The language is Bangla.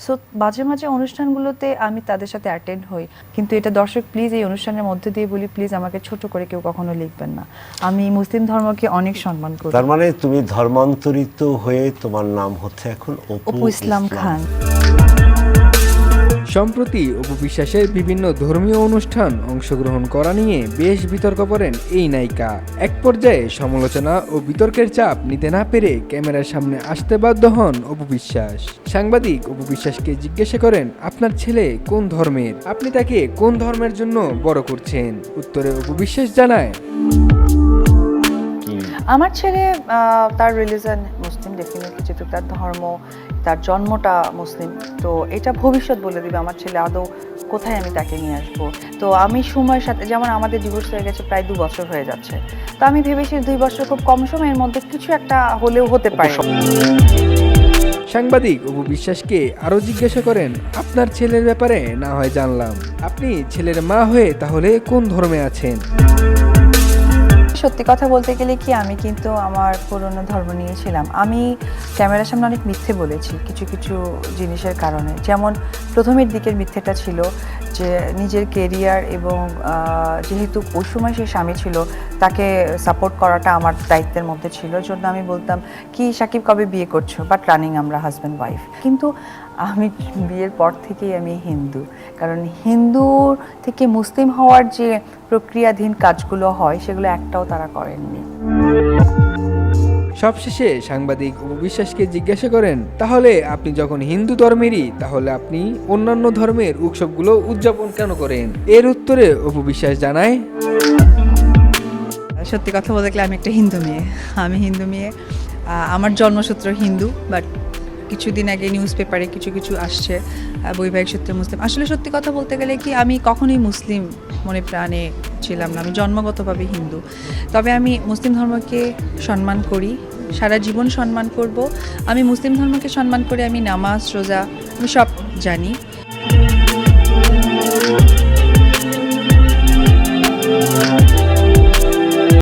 সো মাঝে মাঝে অনুষ্ঠানগুলোতে আমি তাদের সাথে অ্যাটেন্ড হই, কিন্তু এটা দর্শক প্লিজ এই অনুষ্ঠানের মধ্যে দিয়ে বলি, প্লিজ আমাকে ছোট করে কেউ কখনো লিখবেন না। আমি মুসলিম ধর্মকে অনেক সম্মান করি। তার মানে তুমি ধর্মান্তরিত হয়ে তোমার নাম হচ্ছে এখন অপু ইসলাম খান। সম্প্রতি অপু বিশ্বাসের বিভিন্ন ধর্মীয় অনুষ্ঠান অংশগ্রহণ করা নিয়ে বেশ বিতর্ক করেন এই নায়িকা। এক পর্যায়ে সমালোচনা ও বিতর্কের চাপ নিতে না পেরে ক্যামেরার সামনে আসতে বাধ্য হন অপু বিশ্বাস। সাংবাদিক অপু বিশ্বাসকে জিজ্ঞাসা করেন, আপনার ছেলে কোন ধর্মের, আপনি তাকে কোন ধর্মের জন্য বড় করছেন? উত্তরে অপু বিশ্বাস জানায়, আমার ছেলে তার রিলিজন মুসলিম, ডেফিনেটলি, যেহেতু তার ধর্ম, তার জন্মটা মুসলিম, তো এটা ভবিষ্যৎ বলে দিবে আমার ছেলে আদৌ কোথায় আমি তাকে নিয়ে আসবো। তো আমি সময়ের সাথে, যেমন আমাদের ডিভোর্স হয়ে গেছে প্রায় 2 বছর হয়ে যাচ্ছে, তো আমি ভেবেছি 2 বছর খুব কম সময়ের মধ্যে কিছু একটা হলেও হতে পারে। সাংবাদিক অপু বিশ্বাসকে আরও জিজ্ঞাসা করেন, আপনার ছেলের ব্যাপারে না হয় জানলাম, আপনি ছেলের মা হয়ে তাহলে কোন ধর্মে আছেন? সত্যি কথা বলতে গেলে কি, আমি কিন্তু আমার পুরনো ধর্ম নিয়েছিলাম। আমি ক্যামেরার সামনে অনেক মিথ্যে বলেছি কিছু কিছু জিনিসের কারণে। যেমন প্রথমের দিকের মিথ্যেটা ছিল যে নিজের কেরিয়ার এবং যেহেতু ওই সময় সে স্বামী ছিল, তাকে সাপোর্ট করাটা আমার দায়িত্বের মধ্যে ছিল। জন্য আমি বলতাম কি, সাকিব কবে বিয়ে করছো, বাট রানিং আমরা হাজব্যান্ড ওয়াইফ। কিন্তু আমি বিয়ের পর থেকেই আমি হিন্দু, কারণ হিন্দুর থেকে মুসলিম হওয়ার যে প্রক্রিয়াধীন কাজগুলো হয় সেগুলো একটাও তারা করেননি। সবশেষে সাংবাদিক অপু বিশ্বাসকে জিজ্ঞাসা করেন, তাহলে আপনি যখন হিন্দু ধর্মেরই, তাহলে আপনি অন্যান্য ধর্মের উৎসবগুলো উদযাপন কেন করেন? এর উত্তরে অপু বিশ্বাস জানায়, সত্যি কথা বলতে গেলে আমি একটা হিন্দু মেয়ে। আমি হিন্দু মেয়ে, আমার জন্মসূত্র হিন্দু, বাট কিছুদিন আগে নিউজ পেপারে কিছু কিছু আসছে বৈবাহিক সূত্রে মুসলিম। আসলে সত্যি কথা বলতে গেলে কি, আমি কখনোই মুসলিম মনে প্রাণে ছিলাম না, আমি জন্মগতভাবে হিন্দু। তবে আমি মুসলিম ধর্মকে সম্মান করি, সারা জীবন সম্মান করব। আমি মুসলিম ধর্মকে সম্মান করে আমি নামাজ, রোজা, আমি সব জানি।